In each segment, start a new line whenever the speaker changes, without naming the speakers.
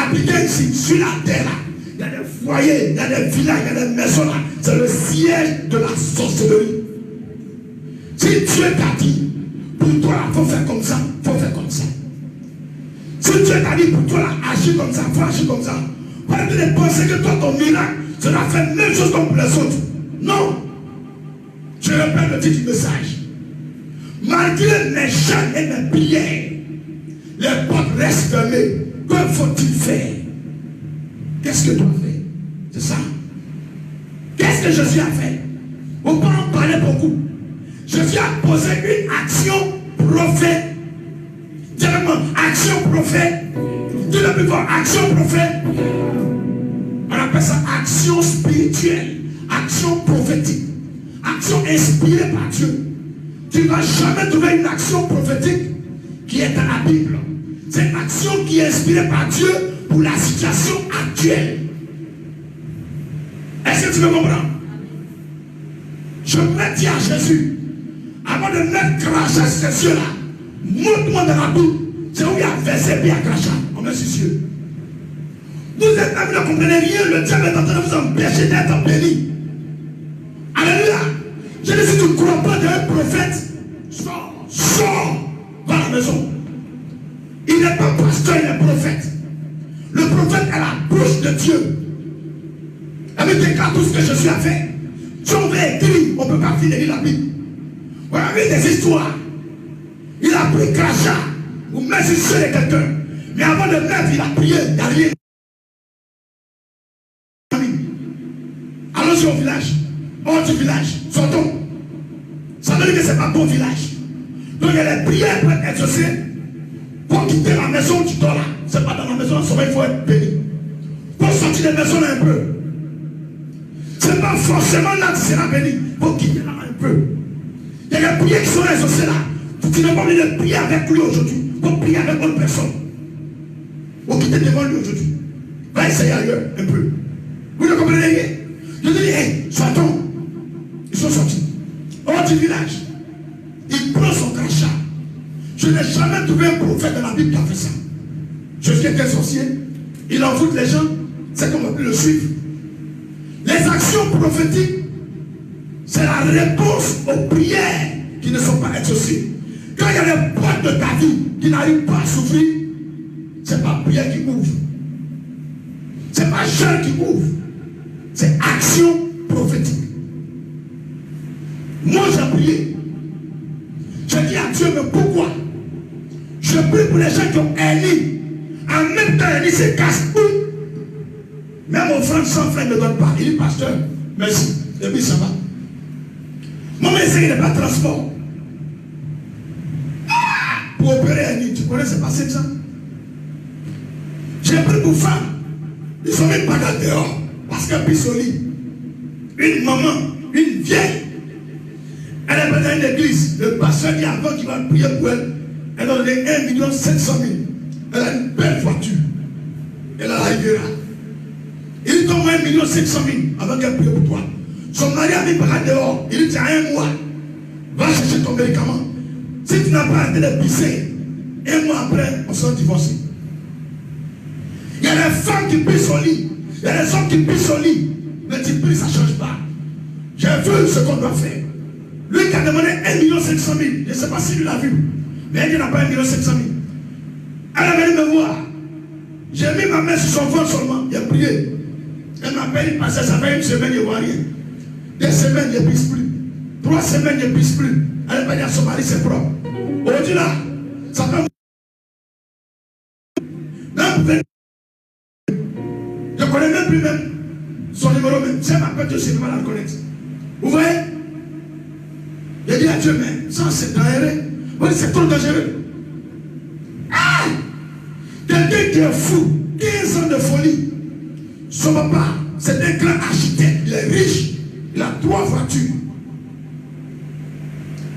habiter ici, sur la terre là. Il y a des foyers, il y a des villages, il y a des maisons là. C'est le siège de la sorcellerie. Si Dieu t'a dit, pour toi, il faut faire comme ça, il faut faire comme ça. Si Dieu t'a dit pour toi, agir comme ça, il faut agir comme ça. Pas de penser que toi, ton miracle, ça doit faire la même chose comme les autres. Non. Je répète le titre du message. Malgré mes jeûnes et mes prières, les portes restent fermées. Que faut-il faire? Qu'est-ce que tu as fait? C'est ça. Qu'est-ce que Jésus a fait? On peut en parler beaucoup. Jésus a posé une action prophète. Directement, action prophète. Dis le plus fort, action prophète. On appelle ça action spirituelle, action prophétique, action inspirée par Dieu. Tu ne vas jamais trouver une action prophétique qui est dans la Bible. C'est une action qui est inspirée par Dieu pour la situation actuelle. Est-ce que tu me comprends? Je vais dire à Jésus, avant de mettre crachat sur ces cieux-là, montre-moi dans la Bible, c'est où il y a versé bien crachat. On met sur cieux. Vous êtes même, ne comprenez rien, le diable est en train de vous empêcher d'être béni. Alléluia. Je dis, si tu ne crois pas d'un prophète, sors, va à la maison. Il n'est pas pasteur, il est prophète. Le prophète est la bouche de Dieu. Elle me déclare tout ce que Jésus a fait. Si on veut écrire, on ne peut pas finir la Bible. On a vu des histoires. Il a pris crachat, ou met sur le de quelqu'un. Mais avant de mettre, il a prié, il n'y a rien. Allons-y au village. Hors du village. Sortons. Ça veut dire que ce n'est pas bon village. Donc il y a des prières pour être exaucées. Pour quitter la maison, tu dors là. Ce n'est pas dans la maison, il faut être béni. Pour sortir de la maison là un peu. Ce n'est pas forcément là que tu seras béni. Il faut quitter là un peu. Il y a des prières qui sont exaucées là. Tu n'as pas envie de prier avec lui aujourd'hui. Il faut prier avec autre personne. Il faut quitter devant lui aujourd'hui. Va essayer ailleurs un peu. Vous ne comprenez rien? Je dis, hey, sortons. Ils sont sortis. Hors du village. Il prend son crachat. Je n'ai jamais trouvé un prophète de la Bible qui a fait ça. Jésus était sorcier. Il envoûte les gens. C'est comme on peut le suivre. Les actions prophétiques, c'est la réponse aux prières qui ne sont pas exaucées. Quand il y a des portes de ta vie qui n'arrivent pas à s'ouvrir, ce n'est pas prière qui ouvre. Ce n'est pas jeûne qui ouvre. C'est action prophétique. Moi j'ai prié. Je dis à Dieu, mais pourquoi? Je prie pour les gens qui ont Élie. En même temps, Élie se casse tout. Même mon frère sans frère ne donne pas. Il dit, pasteur, merci. Et puis ça va. Mon message n'est pas transport. Pour opérer Élie, tu connais, c'est pas ça. J'ai pris pour femme. Ils sont même pas dans dehors. Parce qu'un pisoli, une maman, une vieille, elle est dans une église. Le pasteur dit avant qu'il va prier pour elle, elle a donné 1 700 000. Elle a une belle voiture. Elle a arrivé là. Il dit donne 1 700 000 avant qu'elle prie pour toi. Son mari a mis par là dehors. Il dit tiens, 1 mois, va chercher ton médicament. Si tu n'as pas arrêté de pisser, 1 mois après, on sera divorcé. Il y a des femmes qui pissent au lit. Il y a des hommes qui pissent au lit. Mais tu pries, ça ne change pas. J'ai vu ce qu'on doit faire. Lui qui a demandé 1 700 000. Je ne sais pas si lui l'a vu. Mais il n'a pas 1 700 000. Elle a venu me voir. J'ai mis ma main sur son ventre seulement. Il a prié. Elle m'appelle, il passait, ça fait 1 semaine, il ne voit rien. 2 semaines, il ne pisse plus. 3 semaines, il ne pisse plus. Elle va dire à son mari, c'est propre. Aujourd'hui là, ça fait. Même je ne connais même plus même son numéro même. Si elle m'appelle, je ne sais pas la reconnaître. Vous voyez? J'ai dit à Dieu, mais ça c'est dangereux. Oui, c'est trop dangereux. Ah! Quelqu'un qui est fou, 15 ans de folie. Son papa, c'est un grand architecte. Il est riche. Il a 3 voitures.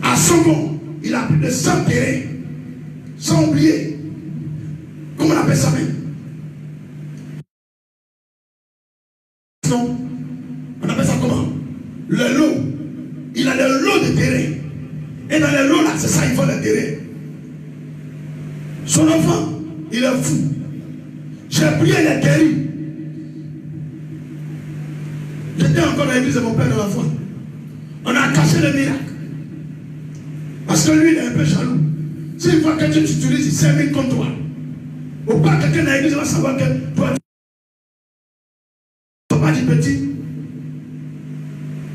À Sogon, il a plus de 100 terrains. Sans oublier. Comment on appelle ça même? On appelle ça comment? Le lot. Il a le lot de terrain. Et dans les lots là, c'est ça, il faut le terrain. Son enfant, il est fou. J'ai J'ai prié, il est guéri. J'étais encore dans l'église de mon père dans la foi. On a caché le miracle. Parce que lui, il est un peu jaloux. S'il voit que Dieu t'utilise, il s'est mis contre toi. Ou pas quelqu'un dans l'église va savoir que toi, tu n'as pas dit petit.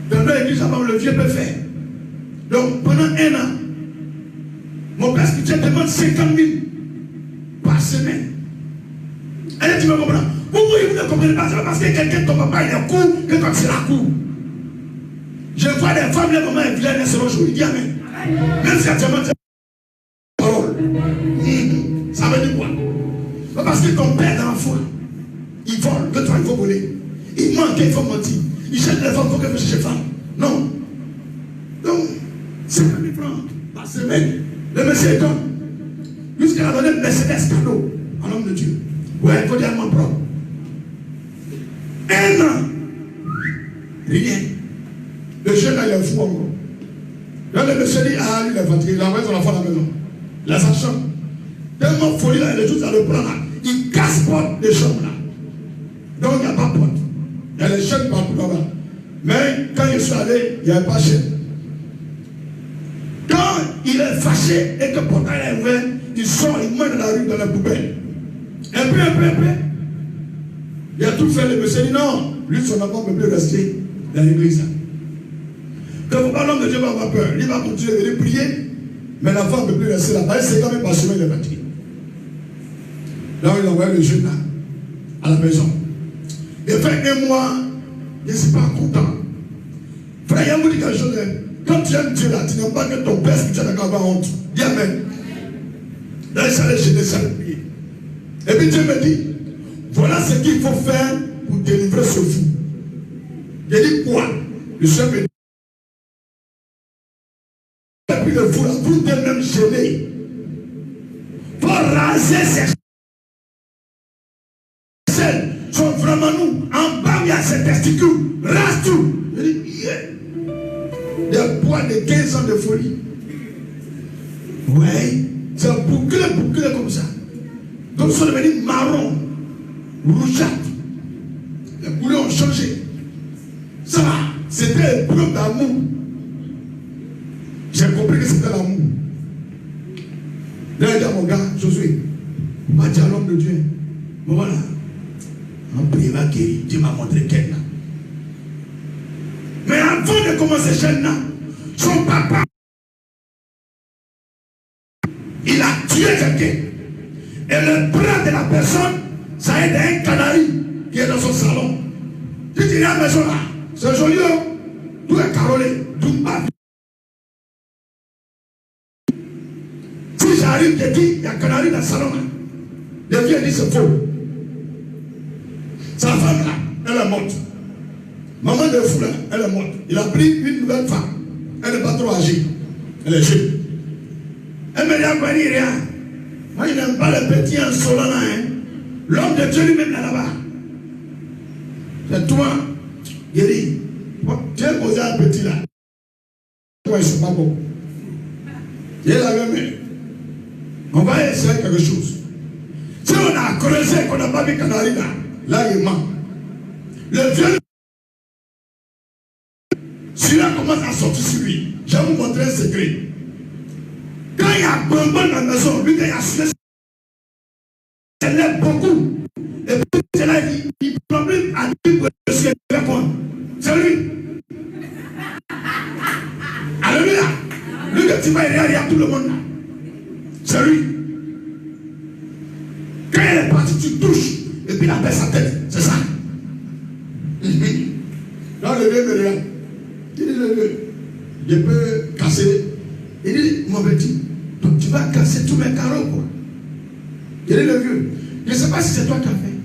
Dans l'église, avant le vieux peut faire. Donc, pendant 1 an, mon père spirituel demande 50 000 par semaine. Allez, tu me comprends? Pourquoi vous ne comprenez pas? C'est parce que quelqu'un ne tombe pas, il est court, que quand c'est la cour. Je vois des femmes, les moments, elles viennent sur le jour. Il dit Amen. Même si actuellement, c'est parole. Ça veut dire quoi? Parce que ton père dans la foi, il vole, que toi, il faut voler. Il manque, il faut mentir. Il cherche les femmes, il faut que vous cherchiez les femmes. Non. Donc, c'est 50 000 francs par semaine. Le monsieur est comme, jusqu'à la donner Mercedes cadeau en homme de Dieu. Ouais, il faut dire à mon propre. 1 an. Rien. Le jeune là, il est fou encore. Là, le monsieur dit, ah, lui, il est fatigué. Il a envoyé son enfant à la maison. Là, sa chambre. Tellement folie là, il est juste à le prendre là. Il casse porte des chambres là. Donc, il n'y a pas de porte. Il y a les chaînes partout là-bas. Mais quand je suis allé, il n'y avait pas de chaîne. Quand il est fâché et que le portail est ouvert, il sort, il met dans la rue, dans la poubelle. Un peu. Il a tout fait, le monsieur dit non, lui, son enfant ne peut plus rester dans l'église. Quand vous parlez de Dieu, va avoir peur. Il va continuer de venir prier, mais l'enfant ne peut plus rester là-bas. C'est quand même par semaine, il est fatigué. Là, il envoie le jeune là, à la maison. Il fait 1 mois, je ne suis pas content. Frère, il vous dit quelque chose. Quand tu aimes Dieu là, tu n'aimes pas que ton père spirituel n'a pas honte. Dis Amen. Là, il s'allait chez des prier. Et puis Dieu me dit, voilà ce qu'il faut faire pour délivrer ce fou. J'ai dit quoi? Le Seigneur me dit, et puis le fou là, vous êtes même gêné. Pour raser ses selles, sont vraiment nous. En bas, il y a ses testicules. Rase tout. Je dis, yeah. Des poids de 15 ans de folie. Ouais. C'est un bouclé comme ça. Comme ça, on devient marron, rougeâtre. Les boulets ont changé. Ça, c'était un preuve d'amour. J'ai compris que c'était l'amour. Là, il dit à mon gars, Josué, on va dire à l'homme de Dieu. Bon, voilà. En prière, Dieu m'a montré qu'elle là. Mais avant de commencer chaîne là, son papa, il a tué quelqu'un. Et le bras de la personne, ça aide un canari qui est dans son salon. Tu dis à la maison là, c'est joli, tout est carolé, tout bas. Si j'arrive, je dis, il y a un canari dans le salon là. Le vieux dit c'est faux. Sa femme là, elle est morte. Maman de fou là, elle est morte. Il a pris une nouvelle femme. Elle n'est pas trop âgée. Elle est jeune. Elle me dit à quoi rien. Moi, je n'aime pas les petits insolents là. Hein. L'homme de Dieu lui-même là-bas. C'est toi. Il dit, tu es posé un petit là. Ouais, c'est pas bon. Il est là même. On va essayer quelque chose. Si on a creusé qu'on n'a pas vu canari là, là il manque. Le vieux. Celui-là commence à sortir sur lui. Je vais vous montrer un secret. Quand il y a bonbon dans la maison, lui, quand il y a suivi, elle lève beaucoup. Et puis, c'est là, il prend plus à dire que je suis avec moi. C'est lui. Alléluia. Lui, que tu vas il y a tout le monde là. C'est lui. Quand elle est partie, tu touches. Et puis, il appelle sa tête. C'est ça. Là, le vieux me regarde. Il dit, je peux casser. Il dit, mon petit, donc tu vas casser tous mes carreaux, quoi. Il dit, le vieux, je ne sais pas si c'est toi qui as fait.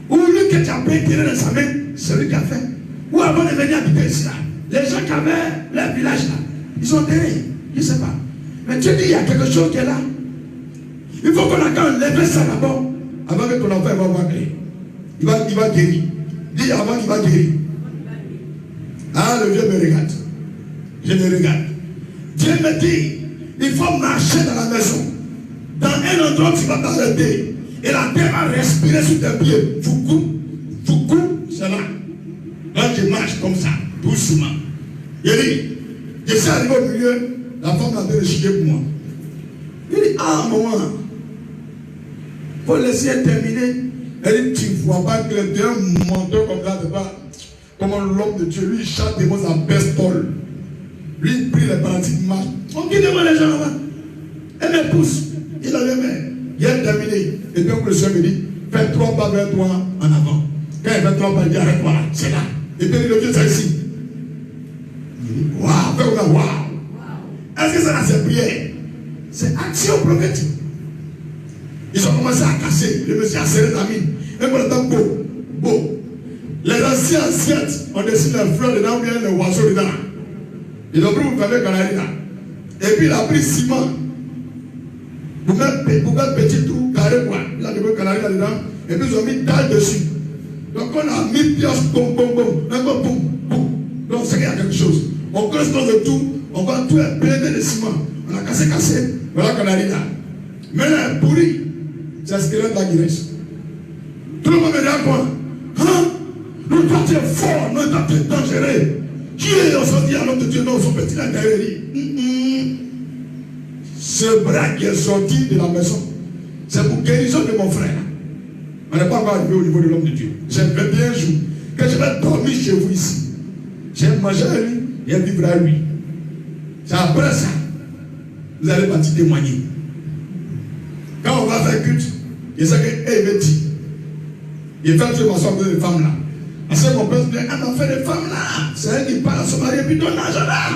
Ou lui que tu as payé dans sa main, c'est lui qui a fait. Ou avant de venir habiter ici, là, les gens qui avaient leur village, là, ils sont terrés. Je ne sais pas. Mais tu dis, il y a quelque chose qui est là. Il faut qu'on enlève ça d'abord, avant que ton enfant va voir clair. Il va guérir. Dis avant qu'il va guérir. Ah, le vieux me regarde. Je me regarde. Dieu me dit, il faut marcher dans la maison. Dans un endroit où tu ne vas pas arrêter. Et la terre va respirer sur tes pieds. Foucou, c'est là. Là, je marche comme ça, doucement. Il dit, je suis arrivé au milieu, la femme a fait le chier pour moi. Il dit, ah, maman, il faut laisser terminer. Elle dit, tu ne vois pas que le Dieu menteur comme ça, c'est pas comment l'homme de Dieu, lui, il chante des mots à pestole. Lui, il prie les paralytiques marche. On quitte devant les gens là-bas. Elle me pousse. Il a les mains. Il a terminé. Et puis, le Seigneur me dit, fais 3 pas vers toi en avant. Quand il fait 3 pas, il dit, arrête-toi là. C'est là. Et puis, le Dieu, c'est ici. Il dit, waouh, fais comme waouh. Est-ce que ça, c'est prière? C'est action prophétique. Ils ont commencé à casser. Le monsieur a serré la mine. Et pour le temps, beau. Les anciens assiettes, on dessine les fleurs dedans, ou bien les oiseaux dedans. Ils ont pris vous fermer canari là. Et puis il a pris ciment. Pour mettre petit trou carré quoi. Il a mis canari là dedans. Et puis ils ont mis dalle dessus. Donc on a mis pioche, boum. Donc c'est qu'il y a quelque chose. On creuse dans le tout. On va tout plein de ciment. On a cassé. Voilà canari là. Mais là, pourri. C'est un squelette là qui reste. Tout le monde me dit à quoi? Hein? Nous, toi, tu es fort. Nous, toi, tu es dangereux. Qui est aujourd'hui à l'homme de Dieu? Non, son petit là derrière lui. Ce bras qui est sorti de la maison, c'est pour guérison de mon frère. On n'est pas encore arrivé au niveau de l'homme de Dieu. J'ai 21 jours que je vais dormir chez vous ici. J'ai mangé à lui et vivre à lui. C'est après ça, vous allez partir témoigner. Quand on va faire culte, il sait qu'il veut dire. Il fait que m'asseoir avec les femmes là. Parce que mon père dit, un enfant de femme là, c'est elle qui parle à son mari et puis donne l'argent là.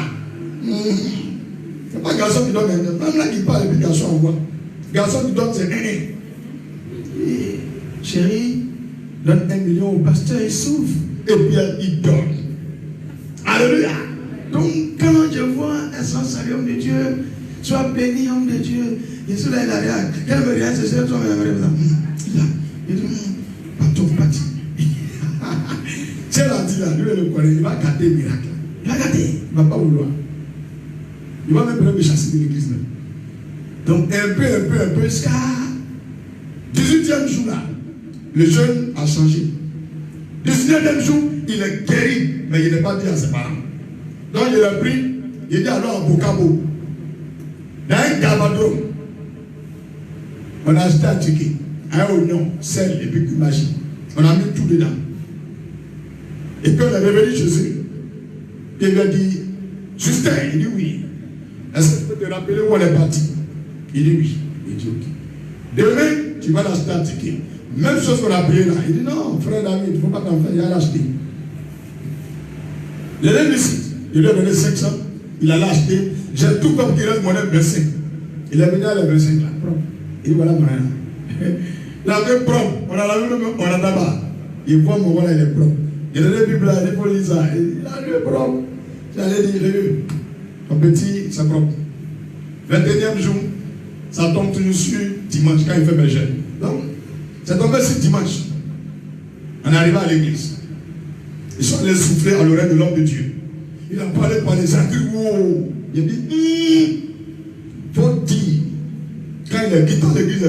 C'est pas garçon qui donne l'argent. Femme là qui parle et puis garçon envoie. Garçon qui donne, c'est chérie, donne 1 million au pasteur, il souffre. Et puis il donne. Alléluia. Donc quand je vois un sanctuaire homme de Dieu, sois béni homme de Dieu. Et cela il a rien. Quand il me regarde, c'est ça, il dit, pas tout. C'est là, lui le connaît, il va garder le miracle. Il va garder, il ne va pas vouloir. Il va même me chasser de l'église. Donc un peu, jusqu'à 18e jour là, le jeune a changé. 19e jour, il est guéri, mais il n'est pas dit à ses parents. Donc il a pris, il dit alors à Bokabo, dans un gabadron, on a acheté un ticket, un oignon, sel et puis magie. On a mis tout dedans. Et puis on est revenu chez eux. Il lui a dit, Justin, il dit oui. Est-ce que tu peux te rappeler où on est parti? Il dit oui. Il dit ok. Demain, tu vas l'acheter un ticket. Même chose qu'on a payé là. Il dit non, frère David, il ne faut pas t'en faire, il a l'acheté. Il est ici. Il lui a donné 500. Il a l'acheté. J'ai tout comme qu'il reste monnaie 25. Il est venu à la 25 là. Propre. Il dit voilà mon rien. Il a fait propre. On a la même, on a d'abord. Il voit mon voilà, il est propre. Il a la Bible là, il est pour Lisa. Il a lu propre. J'allais dire, il est lu. Ton petit, c'est propre. 21e jour, ça tombe toujours sur dimanche quand il fait berger. Donc, c'est tombé sur dimanche. On arrive à l'église. Ils sont allés souffler à l'oreille de l'homme de Dieu. Il a parlé par les gens. Il a dit, faut dire. Quand il est quitté l'église,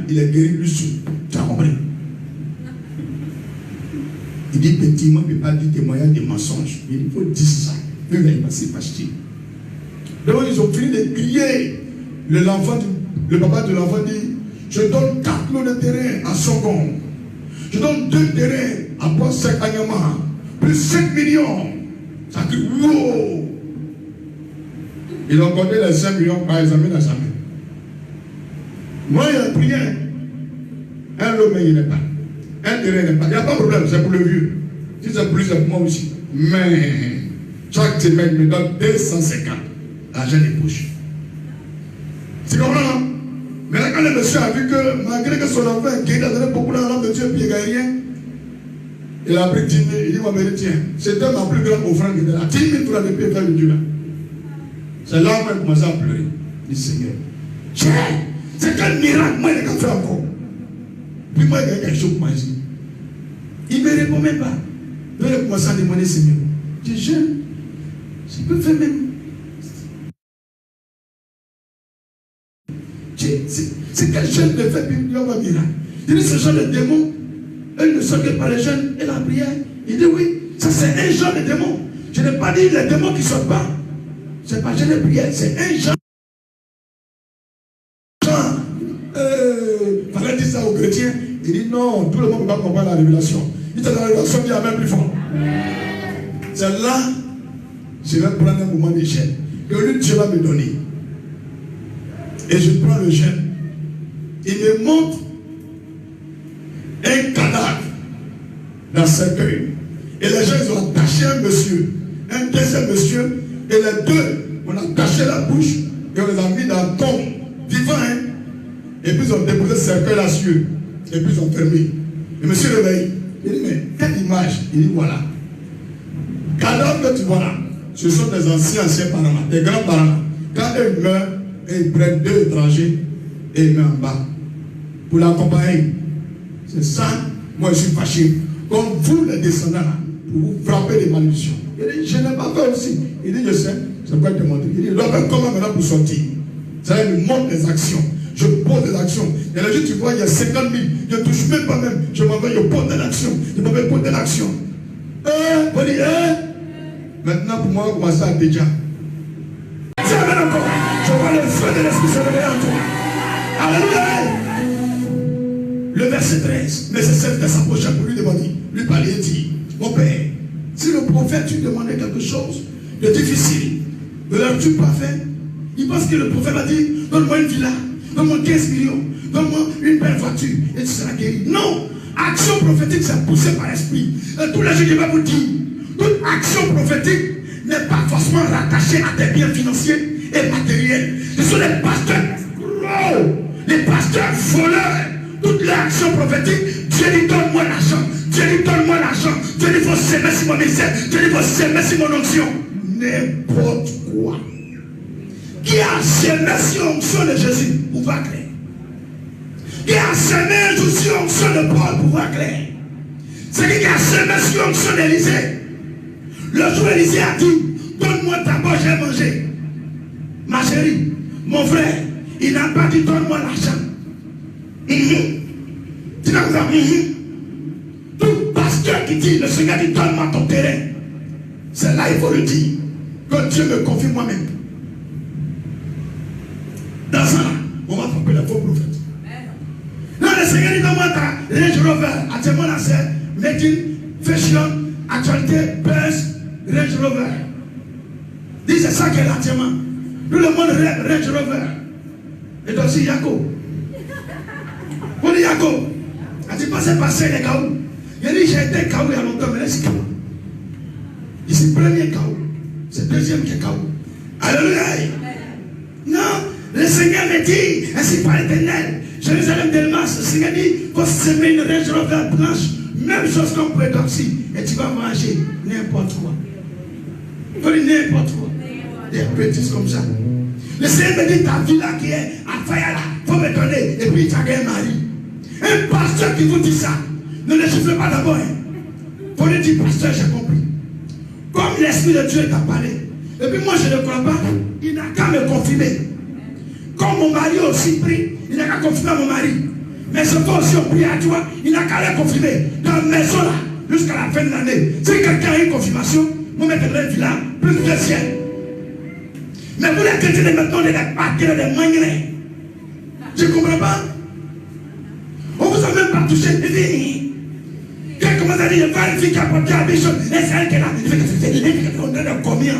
il est guéri lui seul. Tu as compris? Il dit, petit, moi, je ne peux pas dire témoignage de mensonges. Il dit, il faut dire ça. Il va y passer pasteur. Donc, ils ont fini de crier. Le papa de l'enfant dit, je donne 4 lots de terrain à Sogon. Je donne 2 terrains à Poissec à Nyama. Plus 5 millions. Ça crie, wow! Ils ont compté les 5 millions par examen à jamais. Moi, il a prié. Un lot, mais il n'est pas. Un terrain n'est pas. Il n'y a pas de problème, c'est pour le vieux. Si c'est plus, c'est pour moi aussi. Mais chaque semaine, il me donne 250. L'argent des poches. C'est comme ça. Mais là, quand le monsieur a vu que, malgré que son enfant est guéri, il a donné beaucoup d'argent de Dieu, puis il ne gagne rien. Il a pris 10 000. Il dit, moi, mais tiens, c'était ma plus grande offrande qui était là. 10 000 francs de paix, frère de Dieu là. C'est là où il a commencé à pleurer. Il dit, Seigneur, tiens, c'est quel miracle, moi, il a fait encore. Puis moi, il y a quelque chose pour moi ici. Il ne me répond même pas. Il a commencé à demander, Seigneur, tu es jeune, je peux faire même. C'est quel jeune de fait, puis il y a un miracle. Il dit, ce genre de démons, eux ne sont que par les jeunes et la prière. Il dit, oui, ça c'est un genre de démon. Je n'ai pas dit les démons qui ne sortent pas. C'est pas jeune de prière, c'est un genre. Il fallait dire ça aux chrétiens. Il dit, non, tout le monde ne peut pas comprendre la révélation. Il dit, la révélation dit même plus fort. C'est là, je vais prendre un moment d'échelle que lui, Dieu va me donner. Et je prends le jeune. Il me montre un cadavre dans ce cercueil. Et les gens, ils ont attaché un monsieur, un deuxième monsieur, et les deux, on a attaché la bouche, et on les a mis dans le tombe, vivant, hein. Et puis ils ont déposé ce cercueil là-dessus, et puis ils ont fermé. Le monsieur réveille. Il dit, mais quelle image? Il dit, voilà. Cadavre que tu vois là, ce sont des anciens parents, des grands-parents. Quand eux meurent, ils prennent deux étrangers et ils mettent en bas pour l'accompagner. C'est ça, moi je suis fâché. Comme vous les descendants là, pour vous frapper des malédictions. Il dit, je n'ai pas fait aussi. Il dit, je sais, c'est quoi te montrer. Il dit, il doit faire comment maintenant pour sortir. Ça il me montre des actions. Je pose des actions. Et là, tu vois, il y a 50 000. Je ne touche même pas même. Je m'en vais, je pose des actions. Je m'en vais poser des actions. Vous dites, maintenant, pour moi, on commence à déjà. Tiens, encore. Je vois le feu de l'esprit se réveiller en toi. Alléluia. Le verset 13. Mais c'est celle qui s'approchait pour lui demander. Lui parler et dire, mon père, si le prophète lui demandait quelque chose de difficile, ne l'as-tu pas fait? Il pense que le prophète va dire, donne-moi une villa, donne-moi 15 millions, donne-moi une belle voiture, et tu seras guéri. Non! Action prophétique, c'est poussé par l'esprit. Et tous les gens qui vont vous dire, toute action prophétique n'est pas forcément rattachée à des biens financiers et matériels. Ce sont les pasteurs gros, les pasteurs voleurs. Toute l'action prophétique, Dieu dit donne-moi l'argent, Dieu dit donne-moi l'argent, Dieu dit faut s'aimer sur mon ministère, Dieu dit faut s'aimer sur mon onction. N'importe quoi. Qui a semé sur l'onction de Jésus, pouvoir clair. Qui a semé sur l'onction de Paul, pouvoir clair. C'est qui a semé sur l'onction d'Élisée. Le jour Élisée a dit, donne-moi d'abord, j'ai mangé. Ma chérie, mon frère, il n'a pas dit donne-moi l'argent. Tu n'as pas dit. Tout pasteur qui dit, le Seigneur dit donne-moi ton terrain. C'est là il faut le dire. Que Dieu me confie moi-même. Dans ça, on va frapper le faux prophète. Non, le Seigneur dit donne-moi ta Range Rover. Actuellement là c'est making, fashion, actualité, buzz, Range Rover. Dis c'est ça qu'elle a actuellement. Tout le monde rêve Range Rover. Et donc aussi Yako. Pour dire Yako, as-tu passé les Kaou? Il a dit j'ai été Kaou il y a longtemps, mais là c'est Kaou. Ici premier Kaou, c'est deuxième qui est Kaou. Alléluia. Non, le Seigneur me dit, ainsi par l'Éternel, Jérusalem d'Elmas, le Seigneur dit, faut semer une Range Rover blanche, même chose qu'on peut dormir, et tu vas manger n'importe quoi. Il faut dire n'importe quoi. Des bêtises comme ça. Le Seigneur me dit, ta vie là qui est à Fayala, il faut me donner, et puis tu as un mari. Un pasteur qui vous dit ça, ne le soufflez pas d'abord. Il faut lui dire, pasteur, j'ai compris. Comme l'Esprit de Dieu t'a parlé, et puis moi je ne crois pas, il n'a qu'à me confirmer. Comme mon mari a aussi pris, il n'a qu'à confirmer à mon mari. Mais ce fois aussi on prie à toi, il n'a qu'à le confirmer. Dans la maison là, jusqu'à la fin de l'année. Si quelqu'un a une confirmation, vous mettez le village, plus de ciel. Mais vous les chrétiens maintenant, les bâtir des mangues. Je ne comprends pas. On vous a même pas touché. Il dit, quand commence à dire, il y a une fille qui a porté la bichon, et c'est elle qui est là. Il fait que on donne combien?